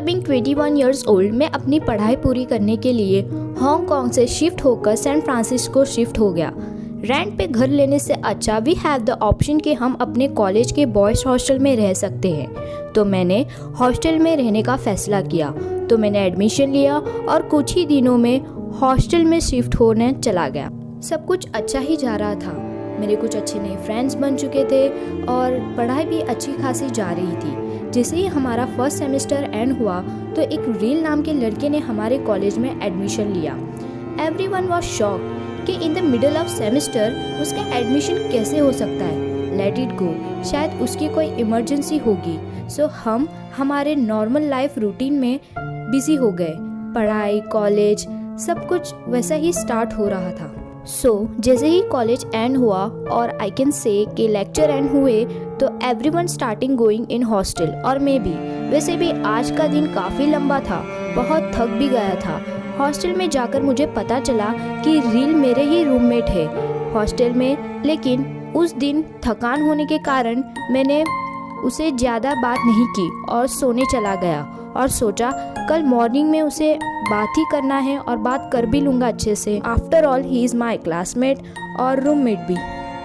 Being 21 years old मैं अपनी पढ़ाई पूरी करने के लिए हांगकांग से शिफ्ट होकर सैन फ्रांसिस्को शिफ्ट हो गया। रेंट पे घर लेने से अच्छा वी हैव द ऑप्शन कि हम अपने कॉलेज के बॉयज़ हॉस्टल में रह सकते हैं। तो मैंने हॉस्टल में रहने का फ़ैसला किया। तो मैंने एडमिशन लिया और कुछ ही दिनों में हॉस्टल में शिफ्ट होने चला गया। सब कुछ अच्छा ही जा रहा था। मेरे कुछ अच्छे नए फ्रेंड्स बन चुके थे और पढ़ाई भी अच्छी खासी जा रही थी। जैसे ही हमारा फर्स्ट सेमेस्टर एंड हुआ तो एक रील नाम के लड़के ने हमारे कॉलेज में एडमिशन लिया। एवरीवन वाज शॉक्ड कि in the middle of semester उसका एडमिशन कैसे हो सकता है। लेट इट गो, शायद उसकी कोई इमरजेंसी होगी। सो हम हमारे नॉर्मल लाइफ रूटीन में बिजी हो गए। पढ़ाई, कॉलेज सब कुछ वैसा ही स्टार्ट हो रहा था। जैसे ही कॉलेज एंड हुआ और आई कैन से कि लेक्चर एंड हुए तो everyone starting going in hostel और मैं भी। वैसे भी आज का दिन काफ़ी लंबा था, बहुत थक भी गया था। हॉस्टल में जाकर मुझे पता चला कि रील मेरे ही रूममेट है हॉस्टल में, लेकिन उस दिन थकान होने के कारण मैंने उसे ज़्यादा बात नहीं की और सोने चला गया और सोचा कल मॉर्निंग में उसे बात ही करना है और बात कर भी लूँगा अच्छे से। After all he is my classmate और रूममेट भी।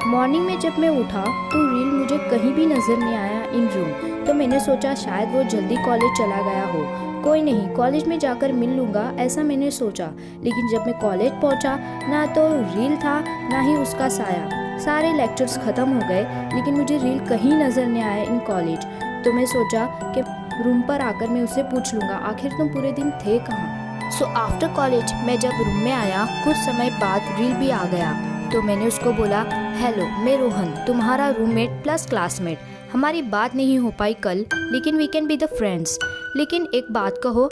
मॉर्निंग में जब मैं उठा तो रील मुझे कहीं भी नज़र नहीं आया इन रूम। तो मैंने सोचा शायद वो जल्दी कॉलेज चला गया हो। कोई नहीं, कॉलेज में जाकर मिल लूँगा, ऐसा मैंने सोचा। लेकिन जब मैं कॉलेज पहुँचा ना तो रील था ना ही उसका साया। सारे लेक्चर्स ख़त्म हो गए लेकिन मुझे रील कहीं नज़र नहीं आया इन कॉलेज। तो मैं सोचा कि रूम पर आकर मैं उससे पूछ लूँगा आखिर तुम पूरे दिन थे कहाँ। आफ्टर कॉलेज मैं जब रूम में आया कुछ समय बाद रील भी आ गया। तो मैंने उसको बोला, हेलो मैं रोहन, तुम्हारा रूममेट प्लस क्लासमेट। हमारी बात नहीं हो पाई कल, लेकिन we can be the friends. लेकिन एक बात कहो,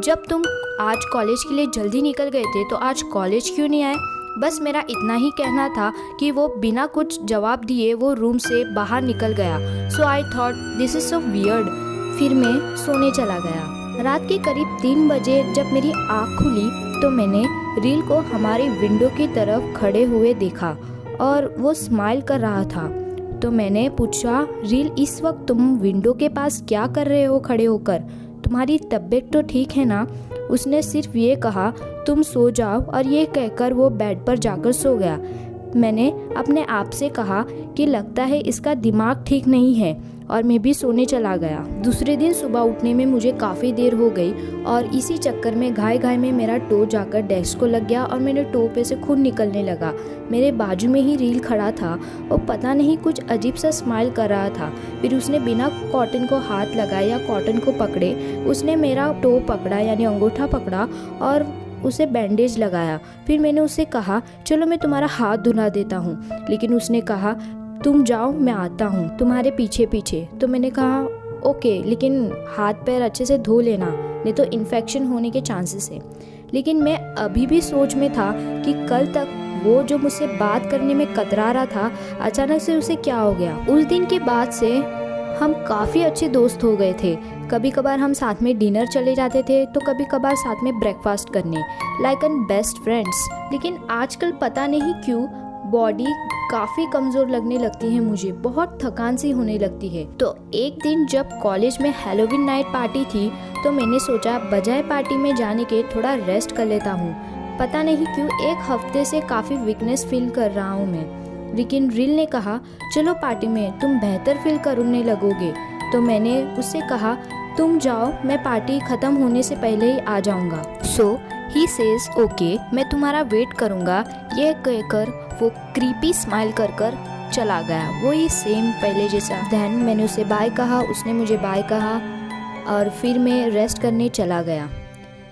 जब तुम आज कॉलेज के लिए जल्दी निकल गए थे तो आज कॉलेज क्यों नहीं आए? बस मेरा इतना ही कहना था कि वो बिना कुछ जवाब दिए वो रूम से बाहर निकल गया। So I thought this is so weird. फिर मैं सोने चला गया। रात के करीब 3 बजे जब मेरी आँख खुली तो मैंने रील को हमारी विंडो की तरफ खड़े हुए देखा और वो स्माइल कर रहा था। तो मैंने पूछा, रील इस वक्त तुम विंडो के पास क्या कर रहे हो खड़े होकर? तुम्हारी तबीयत तो ठीक है ना? उसने सिर्फ ये कहा, तुम सो जाओ, और ये कहकर वो बेड पर जाकर सो गया। मैंने अपने आप से कहा कि लगता है इसका दिमाग ठीक नहीं है और मैं भी सोने चला गया। दूसरे दिन सुबह उठने में मुझे काफ़ी देर हो गई और इसी चक्कर में घाय में मेरा टो जाकर डेस्क को लग गया और मेरे टो पे से खून निकलने लगा। मेरे बाजू में ही रील खड़ा था और पता नहीं कुछ अजीब सा स्माइल कर रहा था। फिर उसने बिना कॉटन को हाथ लगाए या कॉटन को पकड़े उसने मेरा टो पकड़ा यानी अंगूठा पकड़ा और उसे बैंडेज लगाया। फिर मैंने उससे कहा, चलो मैं तुम्हारा हाथ धुला देता हूँ। लेकिन उसने कहा, तुम जाओ मैं आता हूँ तुम्हारे पीछे पीछे। तो मैंने कहा ओके, लेकिन हाथ पैर अच्छे से धो लेना, नहीं तो इन्फेक्शन होने के चांसेस है। लेकिन मैं अभी भी सोच में था कि कल तक वो जो मुझसे बात करने में कतरा रहा था, अचानक से उसे क्या हो गया। उस दिन के बाद से हम काफ़ी अच्छे दोस्त हो गए थे। कभी कभार हम साथ में डिनर चले जाते थे तो कभी कभार साथ में ब्रेकफास्ट करने, लाइक एन बेस्ट फ्रेंड्स। लेकिन आजकल पता नहीं क्यों बॉडी काफ़ी कमज़ोर लगने लगती है, मुझे बहुत थकान सी होने लगती है। तो एक दिन जब कॉलेज में हैलोवीन नाइट पार्टी थी तो मैंने सोचा बजाय पार्टी में जाने के थोड़ा रेस्ट कर लेता हूँ। पता नहीं क्यों 1 हफ्ते से काफ़ी वीकनेस फील कर रहा हूँ मैं। लेकिन रील ने कहा, चलो पार्टी में, तुम बेहतर फील करने लगोगे। तो मैंने उससे कहा, तुम जाओ, मैं पार्टी ख़त्म होने से पहले ही आ जाऊँगा। सो ही सेज ओके, मैं तुम्हारा वेट करूँगा। ये कहकर वो क्रीपी स्माइल कर कर चला गया, वही सेम पहले जैसा। देन मैंने उसे बाय कहा, उसने मुझे बाय कहा और फिर मैं रेस्ट करने चला गया।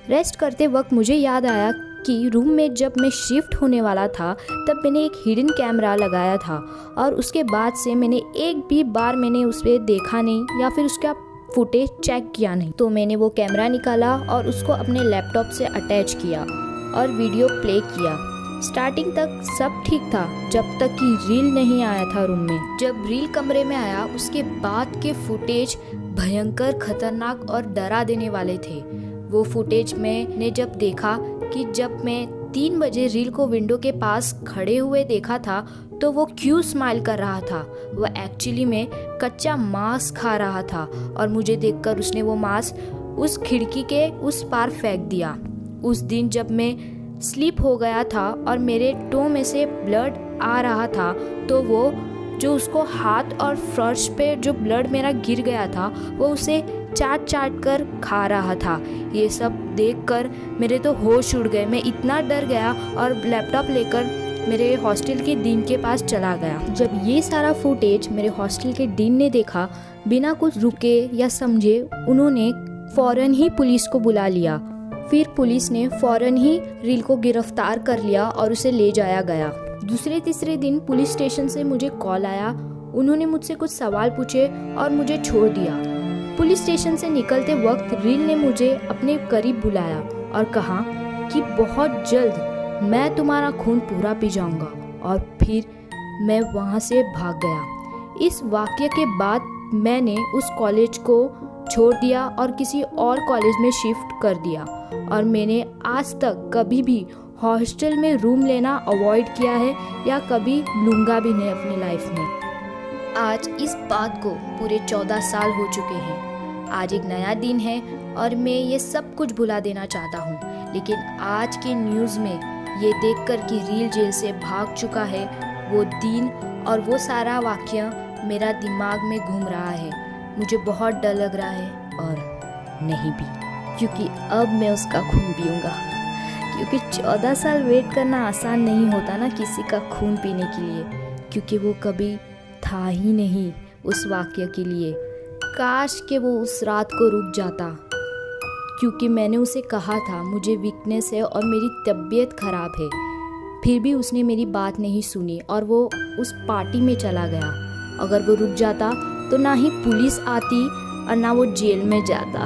रेस्ट करते वक्त मुझे याद आया कि रूम में जब मैं शिफ्ट होने वाला था तब मैंने एक हिडन कैमरा लगाया था और उसके बाद से मैंने एक भी बार मैंने उस पर देखा नहीं या फिर उसका फुटेज चेक किया नहीं। तो मैंने वो कैमरा निकाला और उसको अपने लैपटॉप से अटैच किया और वीडियो प्ले किया। स्टार्टिंग तक सब ठीक था जब तक कि रील नहीं आया था रूम में। जब रील कमरे में आया उसके बाद के फुटेज भयंकर खतरनाक और डरा देने वाले थे। वो फुटेज मैंने जब देखा कि जब मैं 3 बजे रील को विंडो के पास खड़े हुए देखा था तो वो क्यों स्माइल कर रहा था। वो एक्चुअली में कच्चा मांस खा रहा था और मुझे देखकर उसने वो मांस उस खिड़की के उस पार फेंक दिया। उस दिन जब मैं स्लीप हो गया था और मेरे टो में से ब्लड आ रहा था, तो वो जो उसको हाथ और फर्श पे जो ब्लड मेरा गिर गया था वो उसे चाट चाट कर खा रहा था। ये सब देखकर मेरे तो होश उड़ गए। मैं इतना डर गया और लैपटॉप लेकर मेरे हॉस्टल के डीन के पास चला गया। जब ये सारा फुटेज मेरे हॉस्टल के डीन ने देखा, बिना कुछ रुके या समझे उन्होंने फ़ौरन ही पुलिस को बुला लिया। फिर पुलिस ने फ़ौरन ही रील को गिरफ्तार कर लिया और उसे ले जाया गया। दूसरे तीसरे दिन पुलिस स्टेशन से मुझे कॉल आया। उन्होंने मुझसे कुछ सवाल पूछे और मुझे छोड़ दिया। पुलिस स्टेशन से निकलते वक्त रील ने मुझे अपने करीब बुलाया और कहा कि बहुत जल्द मैं तुम्हारा खून पूरा पी जाऊंगा, और फिर मैं वहाँ से भाग गया। इस वाक़ये के बाद मैंने उस कॉलेज को छोड़ दिया और किसी और कॉलेज में शिफ्ट कर दिया, और मैंने आज तक कभी भी हॉस्टल में रूम लेना अवॉइड किया है या कभी लूँगा भी नहीं अपनी लाइफ में। आज इस बात को पूरे 14 साल हो चुके हैं। आज एक नया दिन है और मैं ये सब कुछ भुला देना चाहता हूँ, लेकिन आज के न्यूज़ में ये देखकर कि रील जेल से भाग चुका है, वो दिन और वो सारा वाक़या मेरा दिमाग में घूम रहा है। मुझे बहुत डर लग रहा है और नहीं भी, क्योंकि अब मैं उसका खून पीऊँगा। क्योंकि 14 साल वेट करना आसान नहीं होता ना किसी का खून पीने के लिए, क्योंकि वो कभी था ही नहीं उस वाक़ये के लिए। काश कि वो उस रात को रुक जाता, क्योंकि मैंने उसे कहा था मुझे वीकनेस है और मेरी तबीयत ख़राब है। फिर भी उसने मेरी बात नहीं सुनी और वो उस पार्टी में चला गया। अगर वो रुक जाता तो ना ही पुलिस आती और ना वो जेल में जाता।